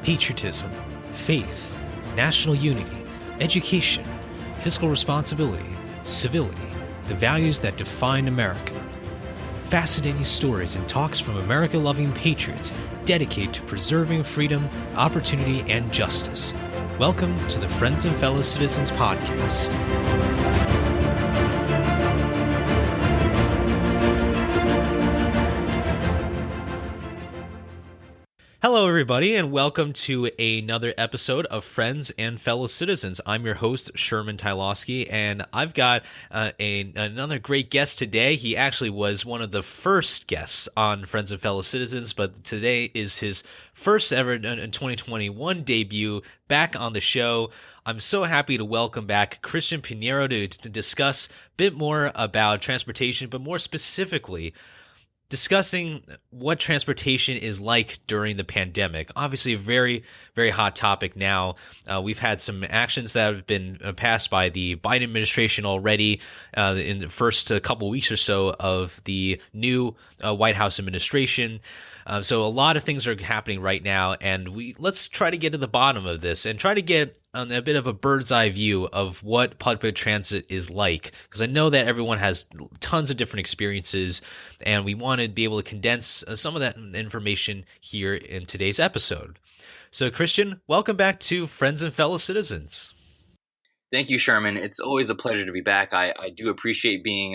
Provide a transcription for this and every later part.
patriotism, faith, national unity, education, fiscal responsibility, civility, the values that define America. Fascinating stories and talks from America-loving patriots dedicated to preserving freedom, opportunity, and justice. Welcome to the Friends and Fellow Citizens podcast. Hello, everybody, and welcome to another episode of Friends and Fellow Citizens. I'm your host, Sherman Tylowski, and I've got another great guest today. He actually was one of the first guests on Friends and Fellow Citizens, but today is his first ever in 2021 debut back on the show. I'm so happy to welcome back Christian Piñeiro to discuss a bit more about transportation, but more specifically, discussing what transportation is like during the pandemic. Obviously, a very, very hot topic now. We've had some actions that have been passed by the Biden administration already in the first couple weeks or so of the new White House administration. So a lot of things are happening right now, and let's try to get to the bottom of this and try to get a bit of a bird's eye view of what public transit is like, because I know that everyone has tons of different experiences, and we want to be able to condense some of that information here in today's episode. So, Christian, welcome back to Friends and Fellow Citizens. Thank you, Sherman. It's always a pleasure to be back. I do appreciate being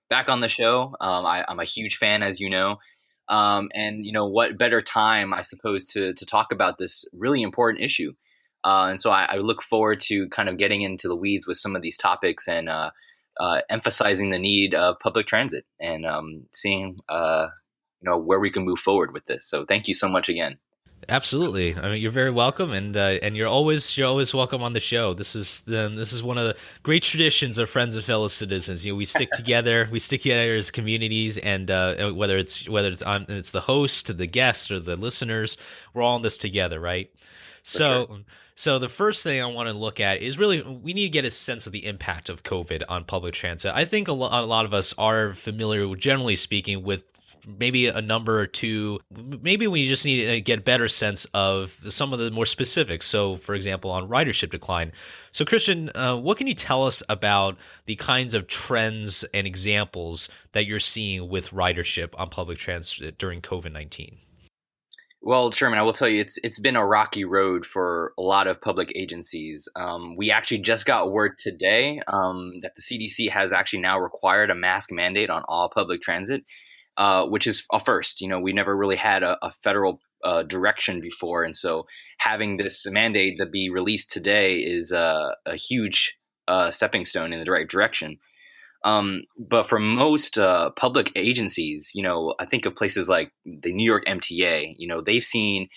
back on the show. I'm a huge fan, as you know. And, you know, what better time, I suppose, to talk about this really important issue. And so I look forward to kind of getting into the weeds with some of these topics and emphasizing the need of public transit and seeing, where we can move forward with this. So thank you so much again. Absolutely. I mean, you're very welcome, and you're always welcome on the show. This is one of the great traditions of Friends and Fellow Citizens. You know, we stick together. We stick together as communities, and whether it's the host, the guest, or the listeners, we're all in this together, right? So the first thing I want to look at is really we need to get a sense of the impact of COVID on public transit. I think a lot of us are familiar, generally speaking, with maybe a number or two. Maybe we just need to get a better sense of some of the more specifics. So, for example, on ridership decline. So, Christian, what can you tell us about the kinds of trends and examples that you're seeing with ridership on public transit during COVID-19? Well, Sherman, I will tell you, it's been a rocky road for a lot of public agencies. We actually just got word today that the CDC has actually now required a mask mandate on all public transit. Which is a first. You know, we never really had a federal direction before. And so having this mandate that be released today is a huge stepping stone in the right direction. But for most public agencies, you know, I think of places like the New York MTA, you know, they've seen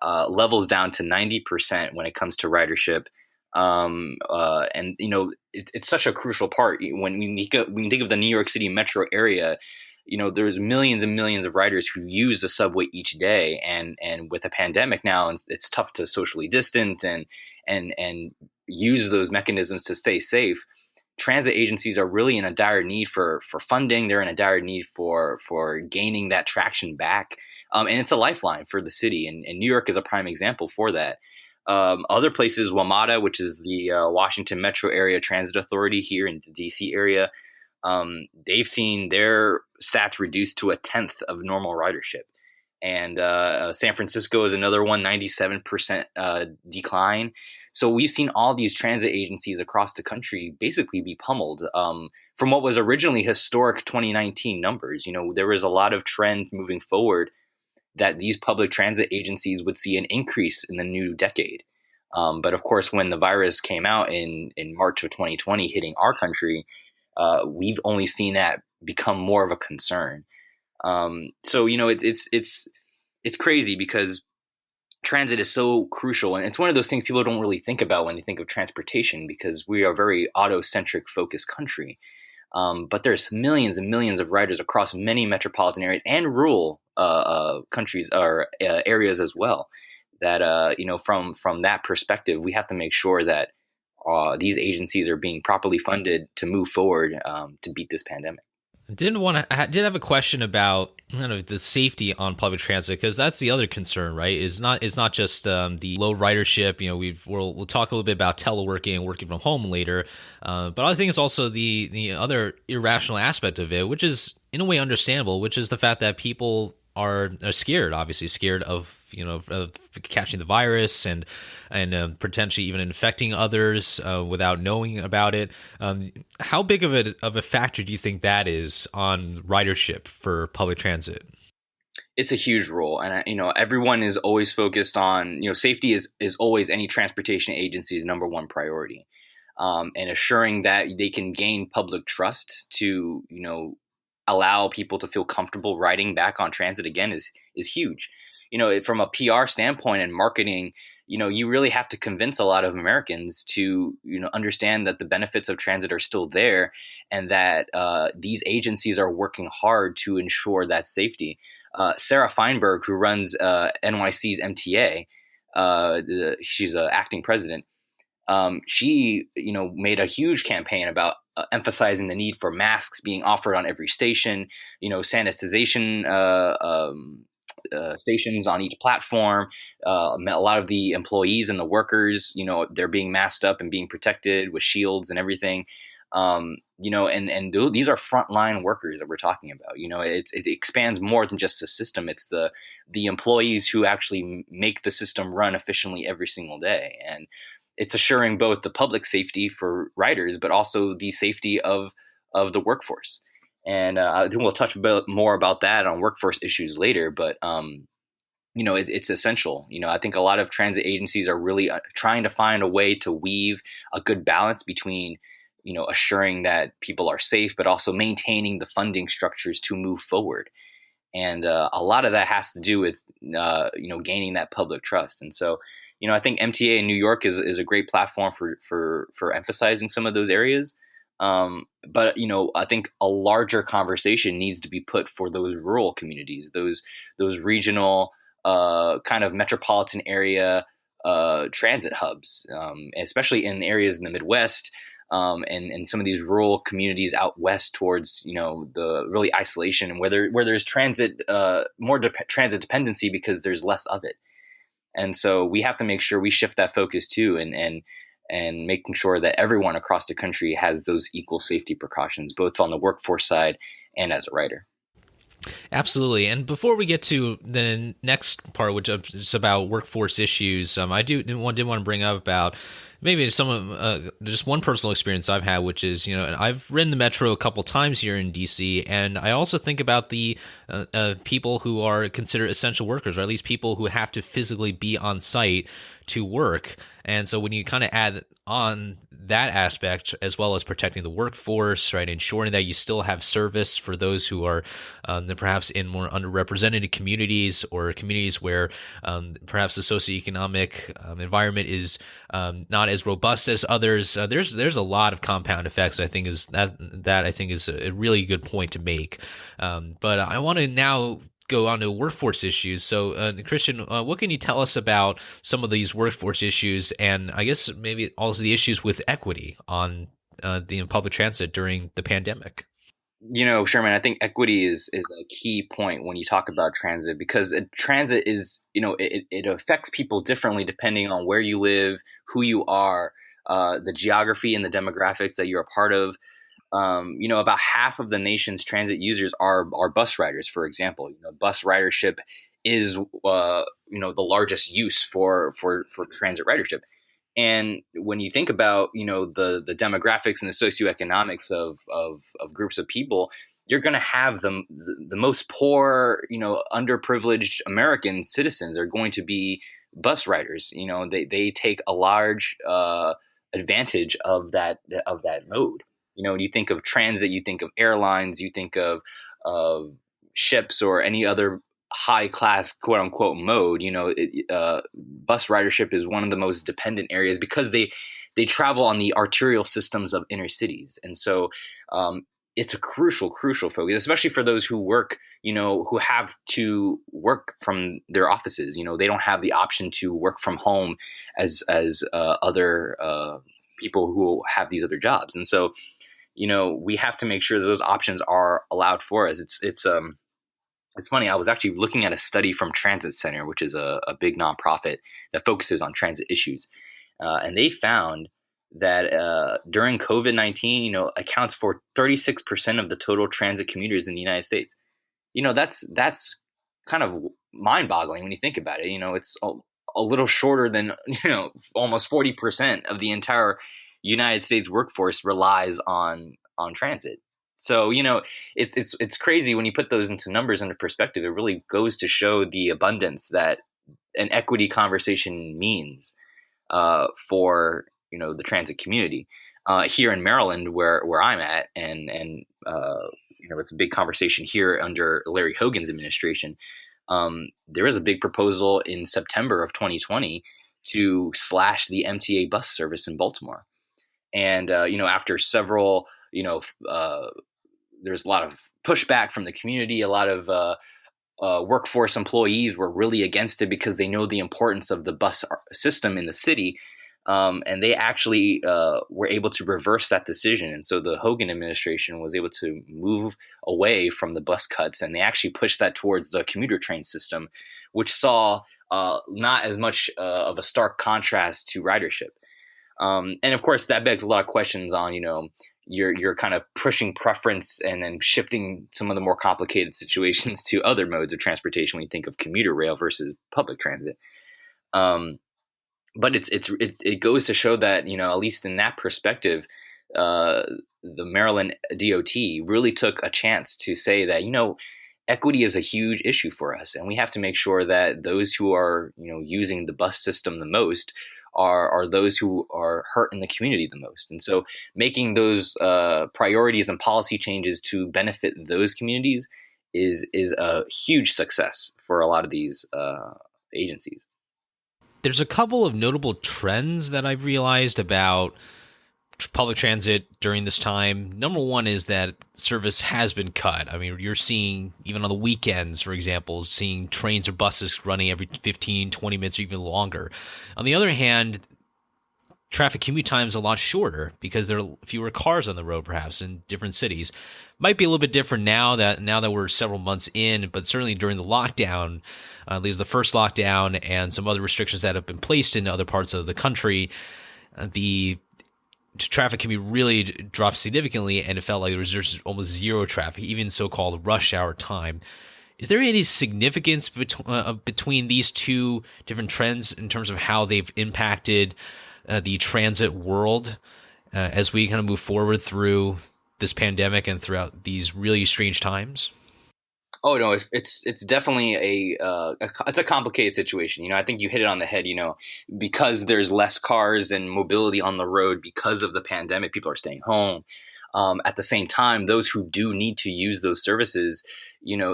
levels down to 90% when it comes to ridership. And, you know, it's such a crucial part. When we think of the New York City metro area, you know, there's millions and millions of riders who use the subway each day, and with a pandemic now, it's tough to socially distance and use those mechanisms to stay safe. Transit agencies are really in a dire need for funding. They're in a dire need for gaining that traction back, and it's a lifeline for the city. And New York is a prime example for that. Other places, WMATA, which is the Washington Metro Area Transit Authority here in the DC area. They've seen their stats reduced to 1/10 of normal ridership. And San Francisco is another one, 97% decline. So we've seen all these transit agencies across the country basically be pummeled from what was originally historic 2019 numbers. You know, there was a lot of trend moving forward that these public transit agencies would see an increase in the new decade. But of course, when the virus came out in March of 2020 hitting our country, we've only seen that become more of a concern. So, you know, it's crazy because transit is so crucial. And it's one of those things people don't really think about when they think of transportation, because we are a very auto-centric focused country. But there's millions and millions of riders across many metropolitan areas and rural countries or areas as well. That, you know, from that perspective, we have to make sure that these agencies are being properly funded to move forward to beat this pandemic. Did have a question about kind of the safety on public transit, because that's the other concern, right? Is not just the low ridership. We'll talk a little bit about teleworking and working from home later, but I think it's also the other irrational aspect of it, which is in a way understandable, which is the fact that people are scared, obviously scared of of catching the virus and potentially even infecting others without knowing about it. How big of a factor do you think that is on ridership for public transit? It's a huge role, and everyone is always focused on safety is always any transportation agency's number one priority, and assuring that they can gain public trust to allow people to feel comfortable riding back on transit again is huge. From a PR standpoint and marketing, you really have to convince a lot of Americans to understand that the benefits of transit are still there, and that these agencies are working hard to ensure that safety. Sarah Feinberg, who runs NYC's MTA, she's an acting president. She made a huge campaign about emphasizing the need for masks being offered on every station, sanitization stations on each platform. A lot of the employees and the workers, they're being masked up and being protected with shields and everything. These are frontline workers that we're talking about. It expands more than just the system. It's the employees who actually make the system run efficiently every single day, and it's assuring both the public safety for riders, but also the safety of the workforce. And I think we'll touch more about that on workforce issues later. But it's essential. I think a lot of transit agencies are really trying to find a way to weave a good balance between assuring that people are safe, but also maintaining the funding structures to move forward. And a lot of that has to do with gaining that public trust. And so I think MTA in New York is a great platform for emphasizing some of those areas. But I think a larger conversation needs to be put for those rural communities, those regional kind of metropolitan area transit hubs, especially in areas in the Midwest. And some of these rural communities out west towards the really isolation, and where there's transit more transit dependency because there's less of it. And so we have to make sure we shift that focus too, and making sure that everyone across the country has those equal safety precautions, both on the workforce side and as a rider. Absolutely. And before we get to the next part, which is about workforce issues, I did want to bring up about maybe just one personal experience I've had, which is, and I've ridden the metro a couple times here in DC, and I also think about the people who are considered essential workers, or at least people who have to physically be on site to work. And so when you kind of add on that aspect, as well as protecting the workforce, right, ensuring that you still have service for those who are perhaps in more underrepresented communities, or communities where perhaps the socioeconomic environment is not as robust as others. There's a lot of compound effects. I think is a really good point to make. But I want to now go on to workforce issues. So, Christian, what can you tell us about some of these workforce issues, and I guess maybe also the issues with equity on the public transit during the pandemic? Sherman, I think equity is a key point when you talk about transit, because transit is, it affects people differently depending on where you live, who you are, the geography and the demographics that you're a part of. About half of the nation's transit users are bus riders, for example. Bus ridership is the largest use for transit ridership. And when you think about the demographics and the socioeconomics of groups of people, you're going to have the most poor, underprivileged American citizens are going to be bus riders. They take a large advantage of that mode. When you think of transit, you think of airlines, you think of ships or any other high class quote unquote mode. Bus ridership is one of the most dependent areas because they travel on the arterial systems of inner cities. And so it's a crucial focus, especially for those who work, who have to work from their offices. They don't have the option to work from home as other people who have these other jobs. And so we have to make sure that those options are allowed for us. It's funny. I was actually looking at a study from Transit Center, which is a big nonprofit that focuses on transit issues, and they found that during COVID-19, accounts for 36% of the total transit commuters in the United States. That's kind of mind-boggling when you think about it. It's a little shorter than almost 40% of the entire United States workforce relies on transit. So it's crazy when you put those into numbers into perspective. It really goes to show the abundance that an equity conversation means for the transit community here in Maryland, where I'm at, and it's a big conversation here under Larry Hogan's administration. There is a big proposal in September of 2020 to slash the MTA bus service in Baltimore, and after several, there's a lot of pushback from the community. A lot of workforce employees were really against it because they know the importance of the bus system in the city. And they actually were able to reverse that decision. And so the Hogan administration was able to move away from the bus cuts, and they actually pushed that towards the commuter train system, which saw not as much of a stark contrast to ridership. And of course, that begs a lot of questions on, you're kind of pushing preference and then shifting some of the more complicated situations to other modes of transportation when you think of commuter rail versus public transit. But it goes to show that, at least in that perspective, the Maryland DOT really took a chance to say that, equity is a huge issue for us, and we have to make sure that those who are, using the bus system the most are those who are hurt in the community the most. And so making those priorities and policy changes to benefit those communities is a huge success for a lot of these agencies. There's a couple of notable trends that I've realized about public transit during this time. Number one is that service has been cut. I mean, you're seeing, even on the weekends, for example, seeing trains or buses running every 15, 20 minutes or even longer. On the other hand, traffic commute time is a lot shorter because there are fewer cars on the road, perhaps, in different cities. Might be a little bit different now that we're several months in, but certainly during the lockdown, at least the first lockdown and some other restrictions that have been placed in other parts of the country, the traffic can be really dropped significantly, and it felt like there was just almost zero traffic, even so-called rush hour time. Is there any significance between these two different trends in terms of how they've impacted the transit world as we kind of move forward through this pandemic and throughout these really strange times? Oh no, it's definitely it's a complicated situation. I think you hit it on the head. Because there's less cars and mobility on the road because of the pandemic, people are staying home. At the same time, those who do need to use those services, they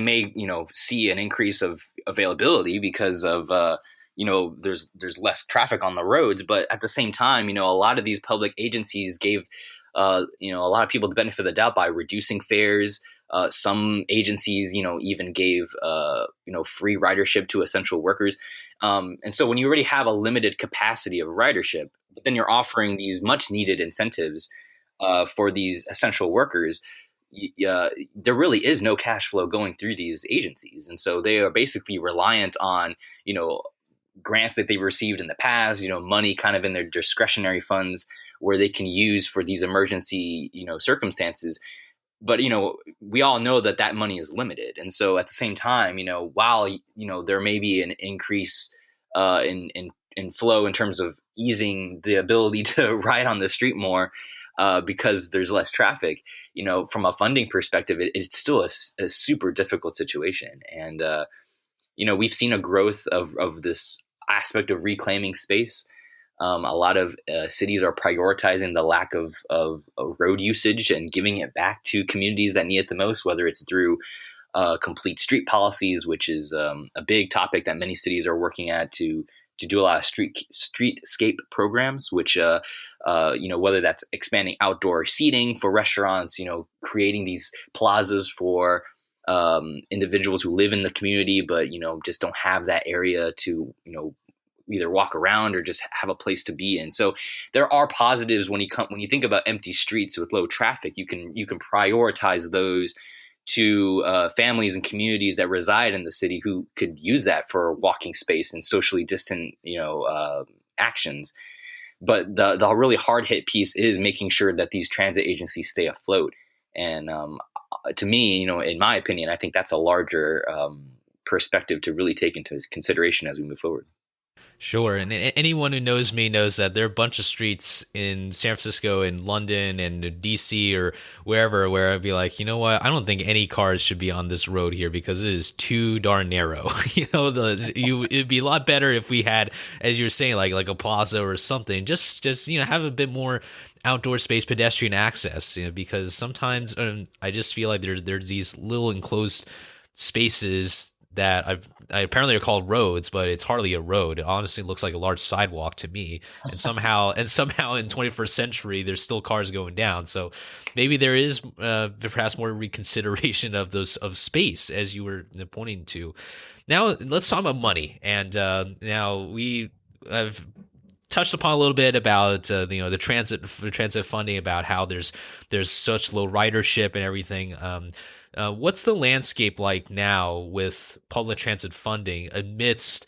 may see an increase of availability because of there's less traffic on the roads. But at the same time, a lot of these public agencies gave a lot of people the benefit of the doubt by reducing fares. Some agencies, even gave, free ridership to essential workers. And so when you already have a limited capacity of ridership, but then you're offering these much needed incentives for these essential workers, there really is no cash flow going through these agencies. And so they are basically reliant on, grants that they've received in the past, money kind of in their discretionary funds where they can use for these emergency, circumstances. But, we all know that money is limited. And so at the same time, while, there may be an increase in flow in terms of easing the ability to ride on the street more because there's less traffic, from a funding perspective, it's still a super difficult situation. And, we've seen a growth of this aspect of reclaiming space. A lot of cities are prioritizing the lack of road usage and giving it back to communities that need it the most, whether it's through complete street policies, which is a big topic that many cities are working at to do a lot of streetscape programs, which whether that's expanding outdoor seating for restaurants, creating these plazas for individuals who live in the community but just don't have that area to either walk around or just have a place to be in. So there are positives when you think about empty streets with low traffic. You can prioritize those to families and communities that reside in the city who could use that for walking space and socially distant, actions. But the really hard hit piece is making sure that these transit agencies stay afloat. And to me, in my opinion, I think that's a larger perspective to really take into consideration as we move forward. Sure. And anyone who knows me knows that there are a bunch of streets in San Francisco and London and DC or wherever where I'd be like, you know what? I don't think any cars should be on this road here because it is too darn narrow. It'd be a lot better if we had, as you were saying, like a plaza or something, just have a bit more outdoor space, pedestrian access, because sometimes I just feel like there's these little enclosed spaces that I apparently are called roads, but it's hardly a road. It honestly looks like a large sidewalk to me. And somehow in 21st century, there's still cars going down. So maybe there is perhaps more reconsideration of space, as you were pointing to. Now let's talk about money. And now we have touched upon a little bit about the transit funding, about how there's such low ridership and everything. What's the landscape like now with public transit funding amidst,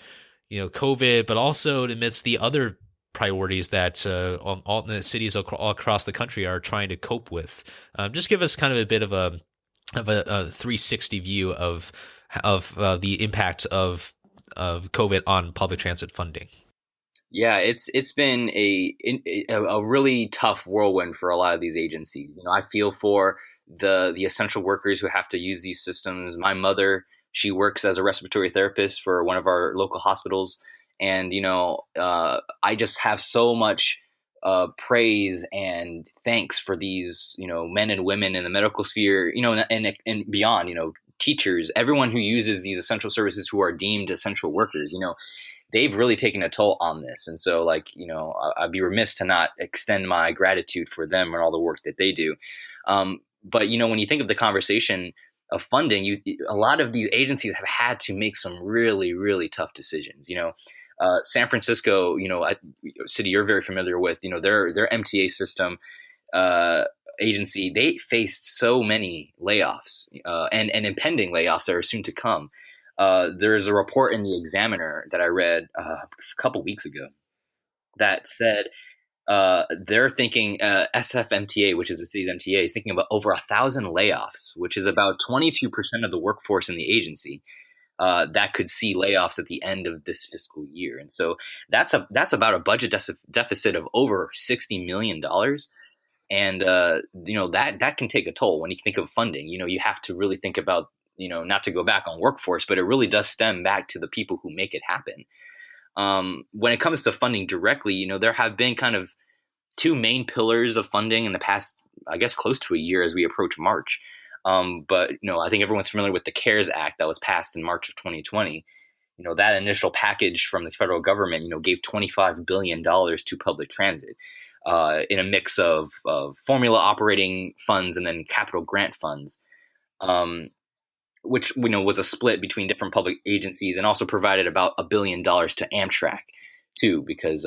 COVID, but also amidst the other priorities that all the cities all across the country are trying to cope with? Just give us kind of a bit of a 360 view of the impact of COVID on public transit funding. Yeah, it's been a really tough whirlwind for a lot of these agencies. I feel for the essential workers who have to use these systems. My mother, she works as a respiratory therapist for one of our local hospitals, and I just have so much praise and thanks for these men and women in the medical sphere, and beyond. Teachers, everyone who uses these essential services who are deemed essential workers. They've really taken a toll on this. And so I'd be remiss to not extend my gratitude for them and all the work that they do. But when you think of the conversation of funding, a lot of these agencies have had to make some really, really tough decisions. San Francisco, a city you're very familiar with, their MTA system agency, they faced so many layoffs and impending layoffs that are soon to come. There's a report in the Examiner that I read a couple weeks ago that said they're thinking SFMTA, which is the city's MTA, is thinking about over 1,000 layoffs, which is about 22% of the workforce in the agency that could see layoffs at the end of this fiscal year. And so that's about a budget deficit of over $60 million. And that can take a toll when you think of funding. You have to really think about not to go back on workforce, but it really does stem back to the people who make it happen. When it comes to funding directly, there have been kind of two main pillars of funding in the past, I guess, close to a year as we approach March. But I think everyone's familiar with the CARES Act that was passed in March of 2020. That initial package from the federal government, gave $25 billion to public transit in a mix of formula operating funds and then capital grant funds. Which was a split between different public agencies, and also provided about $1 billion to Amtrak too, because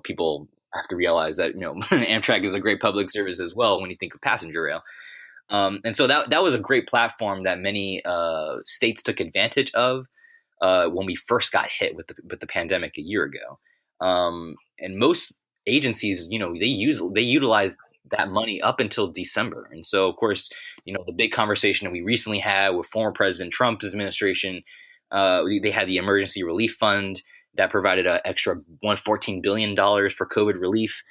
people have to realize that Amtrak is a great public service as well when you think of passenger rail. And so that was a great platform that many states took advantage of when we first got hit with the pandemic a year ago. And most agencies, they utilize that money up until December. And so, of course, the big conversation that we recently had with former President Trump's administration, they had the emergency relief fund that provided an extra $114 billion for COVID relief,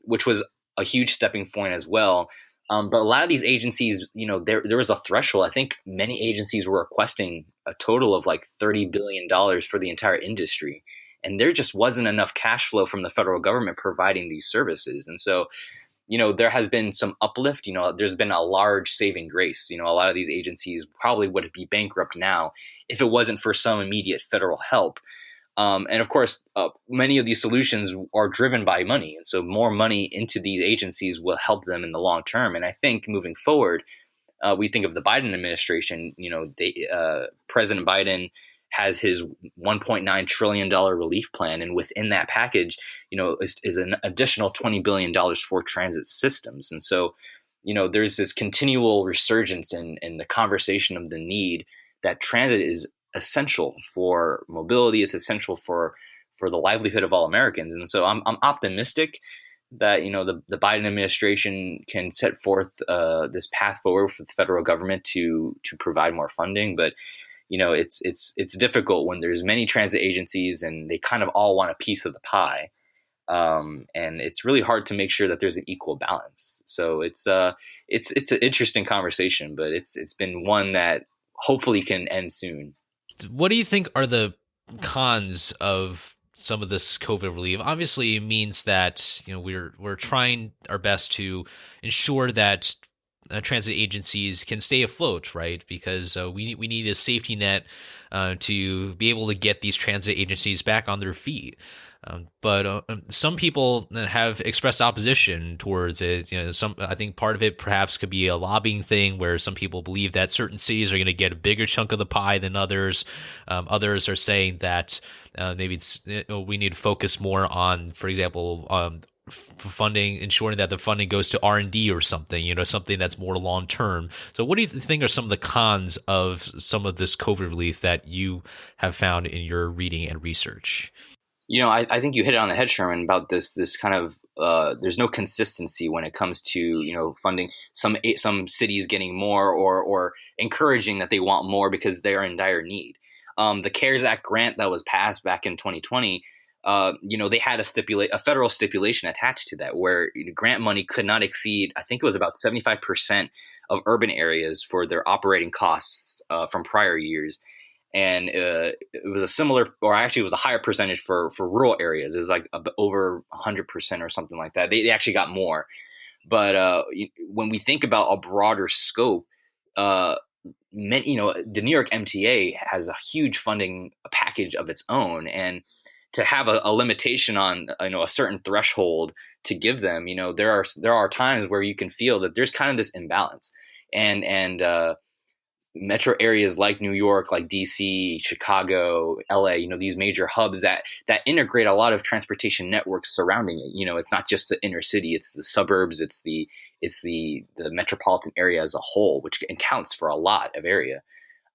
which was a huge stepping point as well. But a lot of these agencies, there was a threshold. I think many agencies were requesting a total of like $30 billion for the entire industry. And there just wasn't enough cash flow from the federal government providing these services. And so, there has been some uplift. There's been a large saving grace. A lot of these agencies probably would be bankrupt now if it wasn't for some immediate federal help. And of course, many of these solutions are driven by money. And so more money into these agencies will help them in the long term. And I think moving forward, we think of the Biden administration, President Biden has his $1.9 trillion relief plan, and within that package, is an additional $20 billion for transit systems. And so, there's this continual resurgence in the conversation of the need that transit is essential for mobility. It's essential for the livelihood of all Americans. And so I'm optimistic that the Biden administration can set forth this path forward for the federal government to provide more funding. But it's difficult when there's many transit agencies and they kind of all want a piece of the pie. And it's really hard to make sure that there's an equal balance. So it's an interesting conversation, but it's been one that hopefully can end soon. What do you think are the cons of some of this COVID relief? Obviously, it means that we're trying our best to ensure that transit agencies can stay afloat, right? Because we need a safety net to be able to get these transit agencies back on their feet. But some people have expressed opposition towards it. I think part of it perhaps could be a lobbying thing, where some people believe that certain cities are going to get a bigger chunk of the pie than others. Others are saying that maybe we need to focus more on, for example, funding, ensuring that the funding goes to R&D or something. Something that's more long term. So, what do you think are some of the cons of some of this COVID relief that you have found in your reading and research? I think you hit it on the head, Sherman, about this kind of there's no consistency when it comes to funding some cities getting more or encouraging that they want more because they are in dire need. The CARES Act grant that was passed back in 2020, they had a federal stipulation attached to that where grant money could not exceed, I think it was about 75% of urban areas for their operating costs from prior years. And it was a similar, or actually it was a higher percentage for rural areas. It was like over 100% or something like that. They actually got more. But when we think about a broader scope, the New York MTA has a huge funding package of its own. And to have a limitation on a certain threshold to give them, there are times where you can feel that there's kind of this imbalance. And metro areas like New York, like DC, Chicago, LA, these major hubs that integrate a lot of transportation networks surrounding it. It's not just the inner city, it's the suburbs, it's the metropolitan area as a whole, which accounts for a lot of area.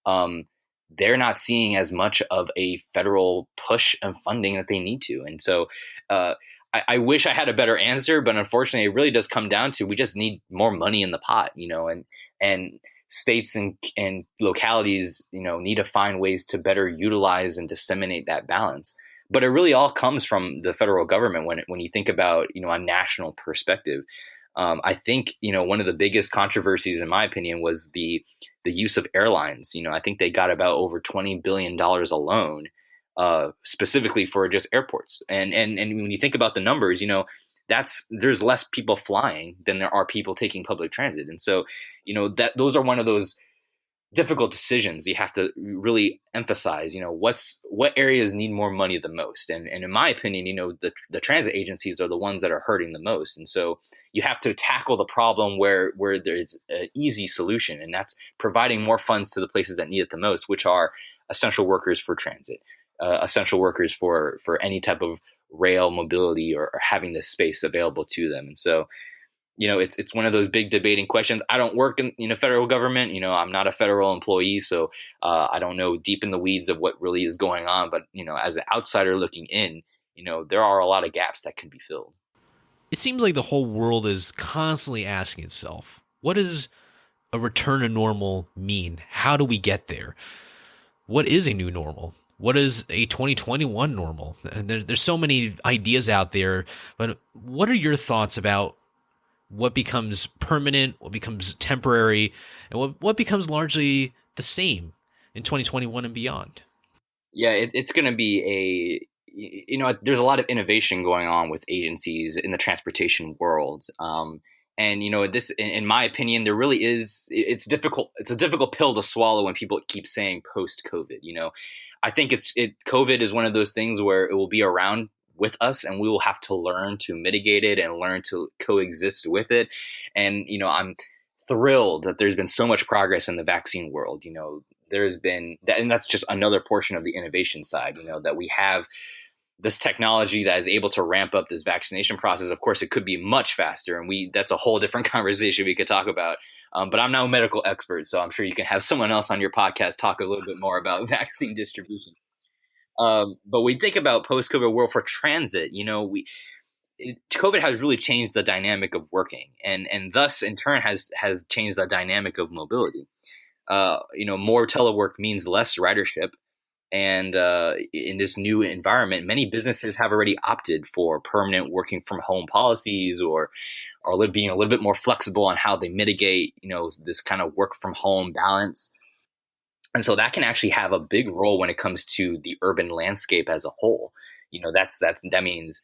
They're not seeing as much of a federal push of funding that they need to. And so I wish I had a better answer, but unfortunately it really does come down to, we just need more money in the pot, and states and localities, need to find ways to better utilize and disseminate that balance. But it really all comes from the federal government when you think about, a national perspective. I think, one of the biggest controversies, in my opinion, was the use of airlines. I think they got about over $20 billion alone, specifically for just airports. And when you think about the numbers, there's less people flying than there are people taking public transit. And so, that those are one of those difficult decisions you have to really emphasize. What areas need more money the most? And in my opinion, the transit agencies are the ones that are hurting the most. And so you have to tackle the problem where there's an easy solution, and that's providing more funds to the places that need it the most, which are essential workers for transit, essential workers for any type of rail mobility or having this space available to them. And so, it's one of those big debating questions. I don't work in federal government. I'm not a federal employee, so I don't know deep in the weeds of what really is going on. But, as an outsider looking in, there are a lot of gaps that can be filled. It seems like the whole world is constantly asking itself, what does a return to normal mean? How do we get there? What is a new normal? What is a 2021 normal? And there's so many ideas out there, but what are your thoughts about what becomes permanent, what becomes temporary, and what becomes largely the same in 2021 and beyond? Yeah, it's going to be there's a lot of innovation going on with agencies in the transportation world. And this, in my opinion, there really is. It's difficult. It's a difficult pill to swallow when people keep saying post COVID. I think COVID is one of those things where it will be around with us, and we will have to learn to mitigate it and learn to coexist with it. And I'm thrilled that there's been so much progress in the vaccine world. there's been that, and that's just another portion of the innovation side, that we have this technology that is able to ramp up this vaccination process. Of course, it could be much faster, and that's a whole different conversation we could talk about. But I'm not a medical expert, so I'm sure you can have someone else on your podcast talk a little bit more about vaccine distribution. But we think about post-COVID world for transit. COVID has really changed the dynamic of working, and thus in turn has changed the dynamic of mobility. More telework means less ridership. And in this new environment, many businesses have already opted for permanent working from home policies, or being a little bit more flexible on how they mitigate, this kind of work from home balance. And so that can actually have a big role when it comes to the urban landscape as a whole. That means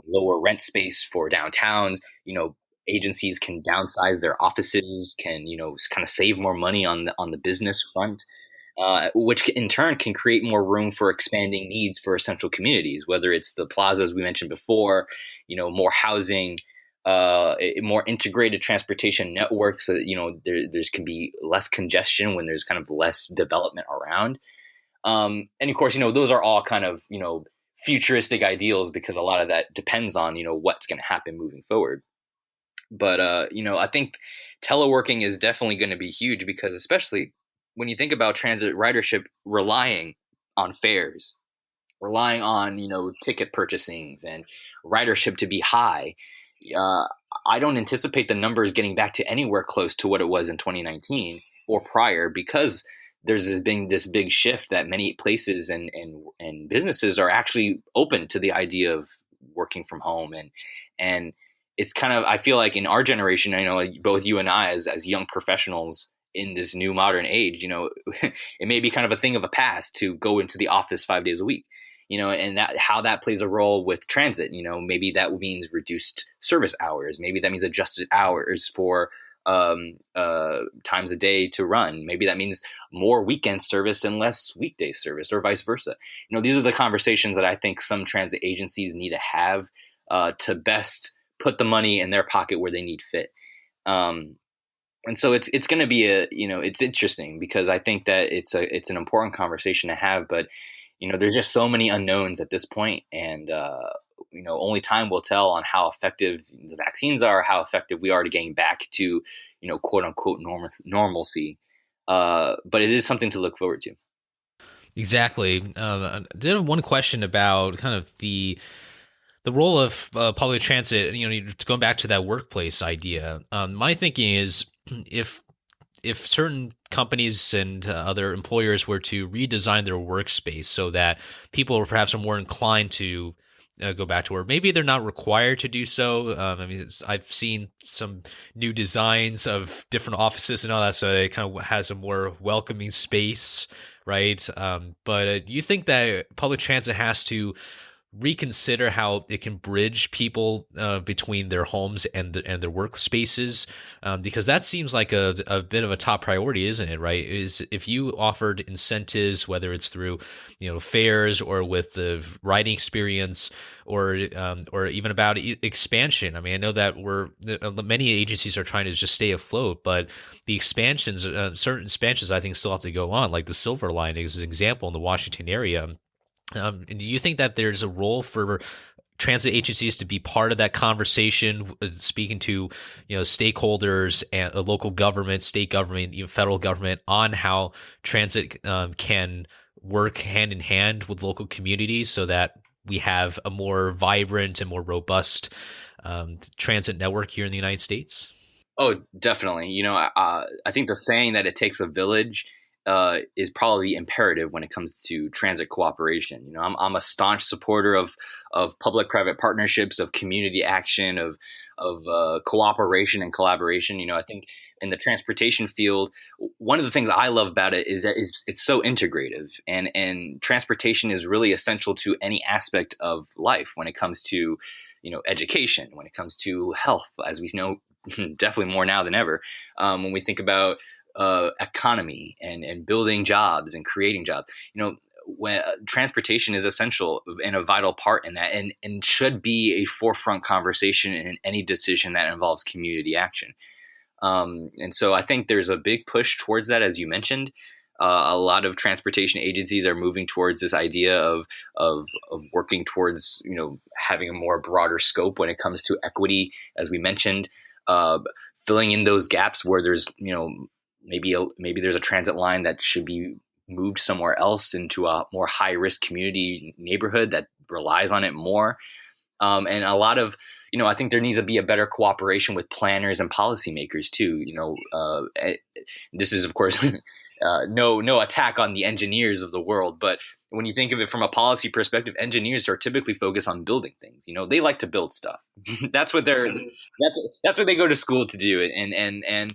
lower rent space for downtowns. Agencies can downsize their offices, can kind of save more money on the business front, which in turn can create more room for expanding needs for essential communities, whether it's the plazas we mentioned before, more housing, more integrated transportation networks, so that, there's can be less congestion when there's kind of less development around. And of course, those are all kind of, futuristic ideals, because a lot of that depends on, what's going to happen moving forward. But, I think teleworking is definitely going to be huge, because especially when you think about transit ridership relying on fares, relying on, ticket purchasings and ridership to be high, uh, I don't anticipate the numbers getting back to anywhere close to what it was in 2019 or prior, because there's been this big shift that many places and businesses are actually open to the idea of working from home. And it's kind of, I feel like in our generation, I know both you and I as young professionals in this new modern age, it may be kind of a thing of a past to go into the office 5 days a week, and that how that plays a role with transit. Maybe that means reduced service hours. Maybe that means adjusted hours for times a day to run. Maybe that means more weekend service and less weekday service, or vice versa. These are the conversations that I think some transit agencies need to have to best put the money in their pocket where they need fit. And so it's going to be it's interesting, because I think that it's an important conversation to have, but there's just so many unknowns at this point, and only time will tell on how effective the vaccines are, how effective we are to getting back to quote unquote normalcy. But it is something to look forward to. Exactly. I did have one question about kind of the role of public transit. Going back to that workplace idea. My thinking is, if certain companies and other employers were to redesign their workspace so that people perhaps are more inclined to go back to work, maybe they're not required to do so. I've seen some new designs of different offices and all that, so it kind of has a more welcoming space, right? But do you think that public transit has to reconsider how it can bridge people between their homes and their workspaces, because that seems like a bit of a top priority, isn't it? Right? Is if you offered incentives, whether it's through fares or with the riding experience, or even about expansion. I mean, I know that many agencies are trying to just stay afloat, but the expansions, certain expansions, I think still have to go on. Like the Silver Line is an example in the Washington area. Do you think that there's a role for transit agencies to be part of that conversation, speaking to stakeholders and local government, state government, even federal government, on how transit can work hand in hand with local communities, so that we have a more vibrant and more robust transit network here in the United States? Oh, definitely. I think the saying that it takes a village is probably imperative when it comes to transit cooperation. I'm a staunch supporter of public-private partnerships, of community action, of cooperation and collaboration. I think in the transportation field, one of the things I love about it is that it's so integrative, and transportation is really essential to any aspect of life when it comes to education, when it comes to health, as we know. Definitely more now than ever. When we think about economy and building jobs and creating jobs, when transportation is essential and a vital part in that, and should be a forefront conversation in any decision that involves community action. And so I think there's a big push towards that, as you mentioned. A lot of transportation agencies are moving towards this idea of working towards having a more broader scope when it comes to equity, as we mentioned, uh, filling in those gaps where there's maybe there's a transit line that should be moved somewhere else into a more high risk community neighborhood that relies on it more. And a lot of, I think there needs to be a better cooperation with planners and policymakers too. This is of course no attack on the engineers of the world, but when you think of it from a policy perspective, engineers are typically focused on building things. They like to build stuff. that's what they're that's what they go to school to do. And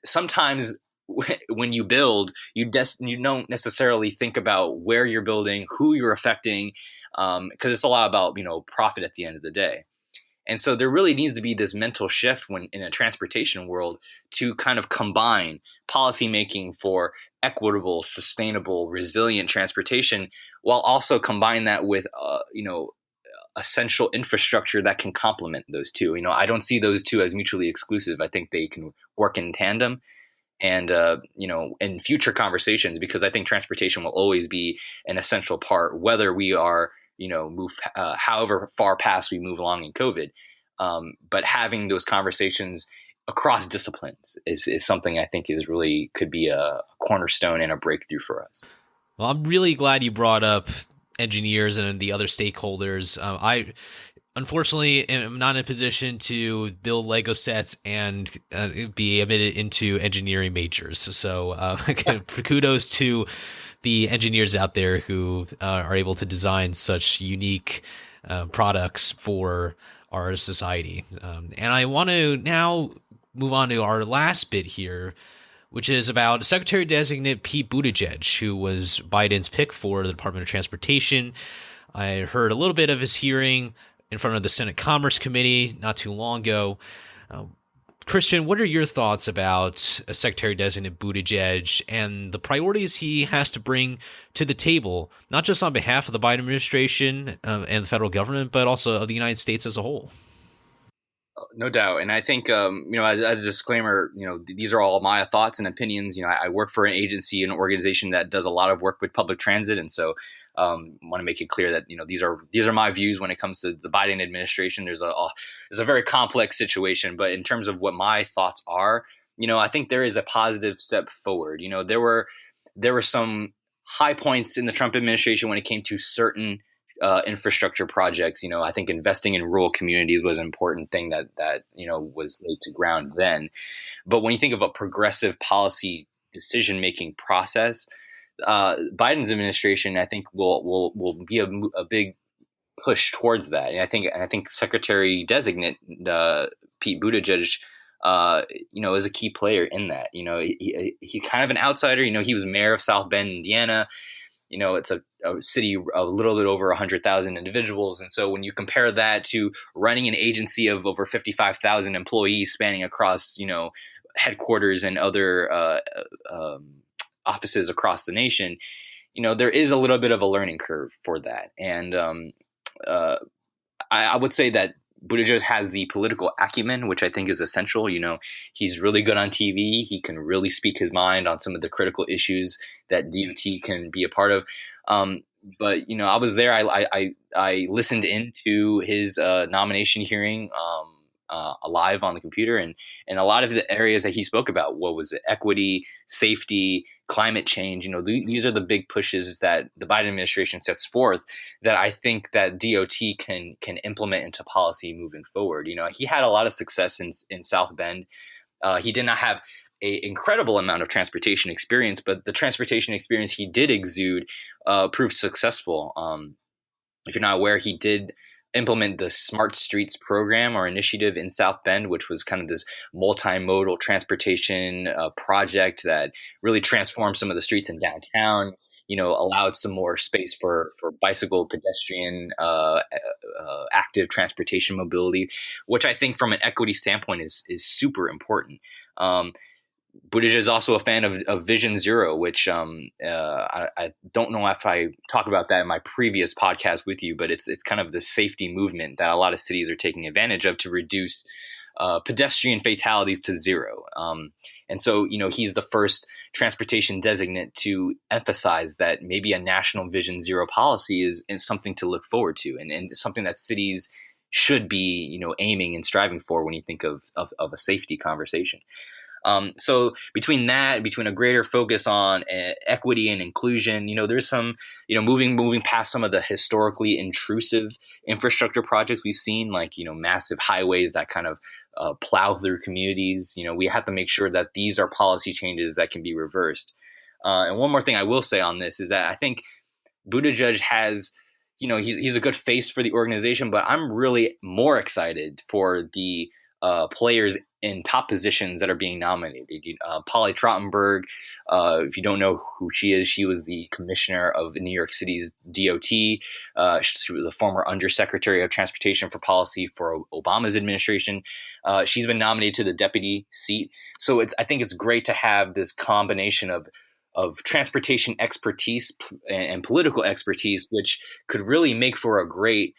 sometimes when you build, you don't necessarily think about where you're building, who you're affecting, because it's a lot about profit at the end of the day. And so there really needs to be this mental shift when in a transportation world to kind of combine policymaking for equitable, sustainable, resilient transportation, while also combine that with essential infrastructure that can complement those two. I don't see those two as mutually exclusive. I think they can work in tandem. And in future conversations, because I think transportation will always be an essential part, whether we are move however far past we move along in COVID. But having those conversations across disciplines is something I think is really could be a cornerstone and a breakthrough for us. Well, I'm really glad you brought up engineers and the other stakeholders. I unfortunately am not in a position to build Lego sets and be admitted into engineering majors. So kudos to the engineers out there who are able to design such unique products for our society. And I want to now move on to our last bit here, which is about Secretary-designate Pete Buttigieg, who was Biden's pick for the Department of Transportation. I heard a little bit of his hearing in front of the Senate Commerce Committee not too long ago. Christian, what are your thoughts about Secretary-designate Buttigieg and the priorities he has to bring to the table, not just on behalf of the Biden administration and the federal government, but also of the United States as a whole? No doubt. And I think, as a disclaimer, these are all my thoughts and opinions. I work for an agency, an organization that does a lot of work with public transit. And so want to make it clear that, these are my views when it comes to the Biden administration. There's a very complex situation, but in terms of what my thoughts are, I think there is a positive step forward. There were some high points in the Trump administration when it came to certain infrastructure projects. I think investing in rural communities was an important thing that was laid to ground then. But when you think of a progressive policy decision-making process, Biden's administration, I think, will be a big push towards that. And I think Secretary Designate Pete Buttigieg, is a key player in that. He's kind of an outsider. He was mayor of South Bend, Indiana. It's a city a little bit over 100,000 individuals. And so when you compare that to running an agency of over 55,000 employees spanning across, headquarters and other offices across the nation, there is a little bit of a learning curve for that. And I would say that Buttigieg has the political acumen, which I think is essential. He's really good on TV. He can really speak his mind on some of the critical issues that DOT can be a part of. But I was there. I listened into his nomination hearing live on the computer, and a lot of the areas that he spoke about. What was it? Equity, safety, climate change. These are the big pushes that the Biden administration sets forth that I think that DOT can implement into policy moving forward. He had a lot of success in South Bend. He did not have an incredible amount of transportation experience, but the transportation experience he did exude proved successful. If you're not aware, he did implement the Smart Streets program or initiative in South Bend, which was kind of this multimodal transportation project that really transformed some of the streets in downtown, allowed some more space for bicycle, pedestrian, active transportation mobility, which I think from an equity standpoint is super important. Buttigieg is also a fan of Vision Zero, which I don't know if I talked about that in my previous podcast with you, but it's kind of the safety movement that a lot of cities are taking advantage of to reduce pedestrian fatalities to zero. And so, he's the first transportation designate to emphasize that maybe a national vision zero policy is something to look forward to, and something that cities should be, aiming and striving for when you think of a safety conversation. So between a greater focus on equity and inclusion, there's some, moving past some of the historically intrusive infrastructure projects we've seen, like, massive highways that kind of plow through communities. We have to make sure that these are policy changes that can be reversed. And one more thing I will say on this is that I think Buttigieg has, he's a good face for the organization, but I'm really more excited for the players in top positions that are being nominated. Polly Trottenberg, if you don't know who she is, she was the commissioner of New York City's DOT. She was the former undersecretary of transportation for policy for Obama's administration. She's been nominated to the deputy seat. So I think it's great to have this combination of transportation expertise and political expertise, which could really make for a great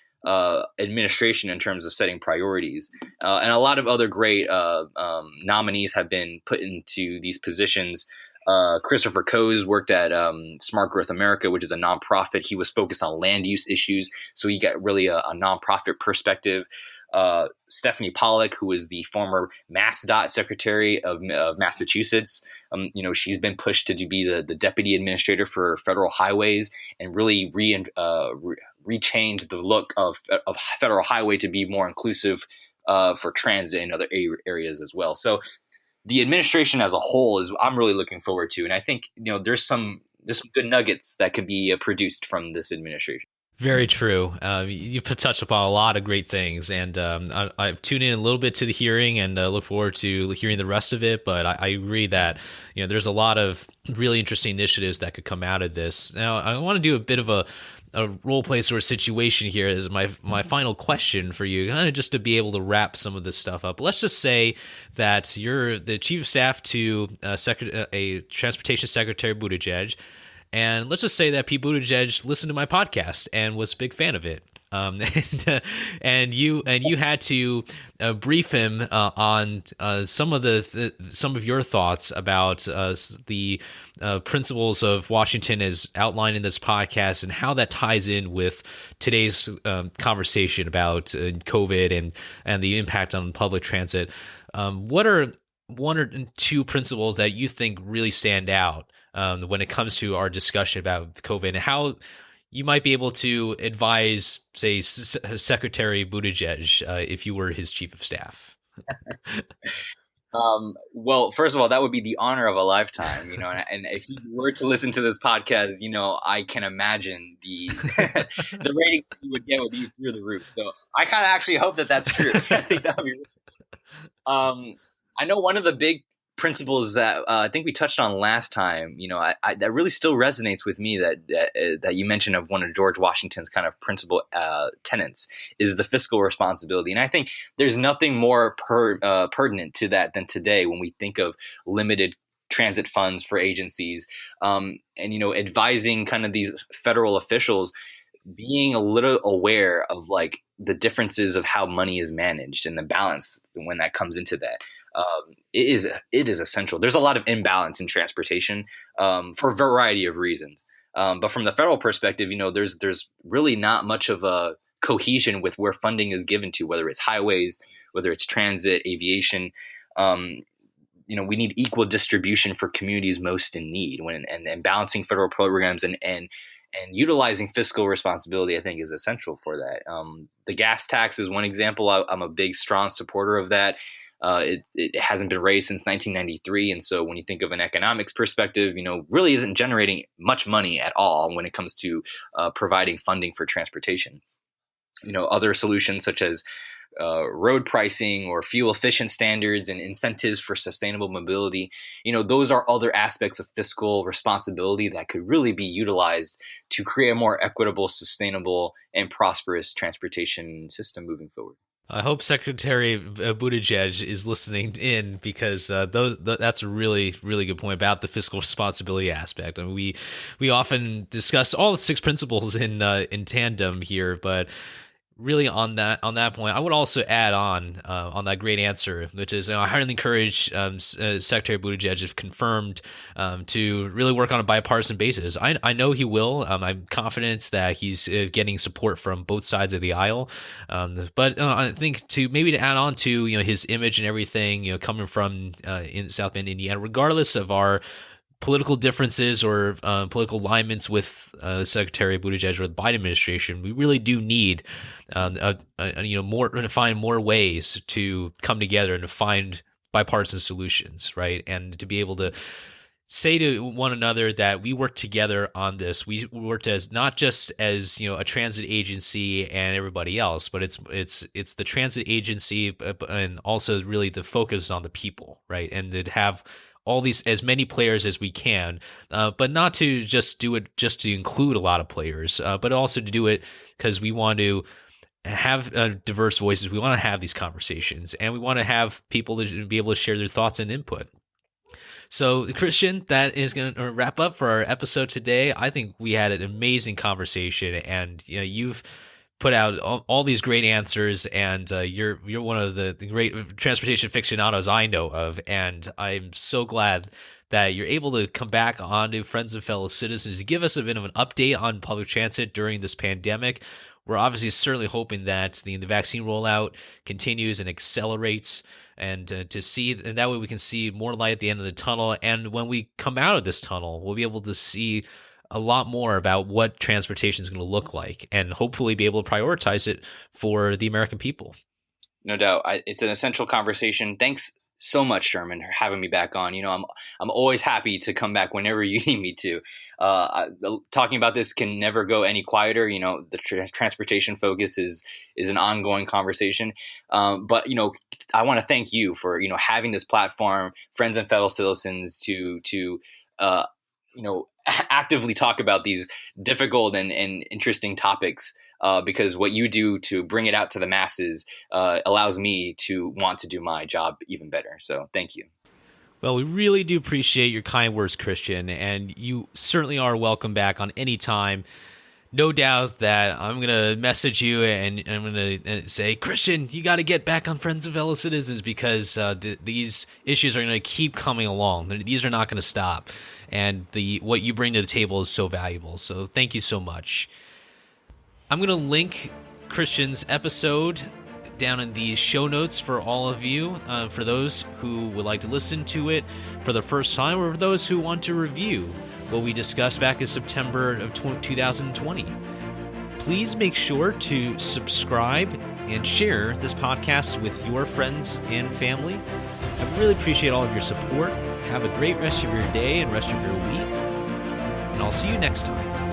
administration in terms of setting priorities. And a lot of other great nominees have been put into these positions. Christopher Coase worked at Smart Growth America, which is a nonprofit. He was focused on land use issues, so he got really a nonprofit perspective. Stephanie Pollack, who is the former MassDOT Secretary of Massachusetts, she's been pushed to be the deputy administrator for federal highways and really rechange the look of federal highway to be more inclusive for transit and other areas as well. So the administration as a whole I'm really looking forward to, and I think there's some good nuggets that could be produced from this administration. Very true. You've touched upon a lot of great things, and I've tuned in a little bit to the hearing and look forward to hearing the rest of it. But I agree that there's a lot of really interesting initiatives that could come out of this. Now, I want to do a bit of a role play sort of situation here as my final question for you, kind of just to be able to wrap some of this stuff up. Let's just say that you're the chief of staff to a transportation secretary, Buttigieg. And let's just say that Pete Buttigieg listened to my podcast and was a big fan of it. And you had to brief him on some of your thoughts about the principles of Washington as outlined in this podcast and how that ties in with today's conversation about COVID and the impact on public transit. What are one or two principles that you think really stand out when it comes to our discussion about COVID, and how you might be able to advise, say, Secretary Buttigieg if you were his chief of staff? Well, first of all, that would be the honor of a lifetime, and if you were to listen to this podcast, I can imagine the the rating you would get would be through the roof. So I kind of actually hope that that's true. I think that would be. I know one of the big principles that I think we touched on last time, that really still resonates with me that you mentioned of one of George Washington's kind of principal tenets is the fiscal responsibility. And I think there's nothing more pertinent to that than today when we think of limited transit funds for agencies and, advising kind of these federal officials being a little aware of like the differences of how money is managed and the balance when that comes into that. It is essential. There's a lot of imbalance in transportation for a variety of reasons. But from the federal perspective, there's really not much of a cohesion with where funding is given to, whether it's highways, whether it's transit, aviation. We need equal distribution for communities most in need and balancing federal programs and utilizing fiscal responsibility, I think, is essential for that. The gas tax is one example. I'm a big, strong supporter of that. It hasn't been raised since 1993. And so when you think of an economics perspective, really isn't generating much money at all when it comes to providing funding for transportation. Other solutions such as road pricing or fuel efficient standards and incentives for sustainable mobility, those are other aspects of fiscal responsibility that could really be utilized to create a more equitable, sustainable, and prosperous transportation system moving forward. I hope Secretary Buttigieg is listening in, because that's a really, really good point about the fiscal responsibility aspect. I mean, we often discuss all the 6 principles in tandem here, but really on that point, I would also add on that great answer, which is I highly encourage Secretary Buttigieg, if confirmed, to really work on a bipartisan basis. I know he will. I'm confident that he's getting support from both sides of the aisle. But I think to add on to his image and everything, coming from in South Bend, Indiana, regardless of our political differences or political alignments with Secretary Buttigieg or the Biden administration, we really do need more to find more ways to come together and to find bipartisan solutions, right? And to be able to say to one another that we work together on this. We worked as not just as a transit agency and everybody else, but it's the transit agency and also really the focus on the people, right? And to have all these, as many players as we can, but not to just do it just to include a lot of players, but also to do it because we want to have diverse voices. We want to have these conversations, and we want to have people to be able to share their thoughts and input. So, Christian, that is going to wrap up for our episode today. I think we had an amazing conversation, and you've put out all these great answers, and you're one of the great transportation aficionados I know of, and I'm so glad that you're able to come back on to Friends and Fellow Citizens to give us a bit of an update on public transit during this pandemic. We're obviously certainly hoping that the vaccine rollout continues and accelerates, and to see, and that way we can see more light at the end of the tunnel. And when we come out of this tunnel, we'll be able to see a lot more about what transportation is going to look like, and hopefully be able to prioritize it for the American people. No doubt. It's an essential conversation. Thanks so much, Sherman, for having me back on. I'm always happy to come back whenever you need me to. Talking about this can never go any quieter. The transportation focus is an ongoing conversation. But I want to thank you for having this platform, Friends and Fellow Citizens, to actively talk about these difficult and interesting topics, because what you do to bring it out to the masses allows me to want to do my job even better. So thank you. Well, we really do appreciate your kind words, Christian, and you certainly are welcome back on any time. No doubt that I'm going to message you and I'm going to say, Christian, you got to get back on Friends and Fellow Citizens, because these issues are going to keep coming along. These are not going to stop. And what you bring to the table is so valuable. So thank you so much. I'm going to link Christian's episode down in the show notes for all of you, for those who would like to listen to it for the first time, or for those who want to review what we discussed back in September of 2020. Please make sure to subscribe and share this podcast with your friends and family. I really appreciate all of your support. Have a great rest of your day and rest of your week, and I'll see you next time.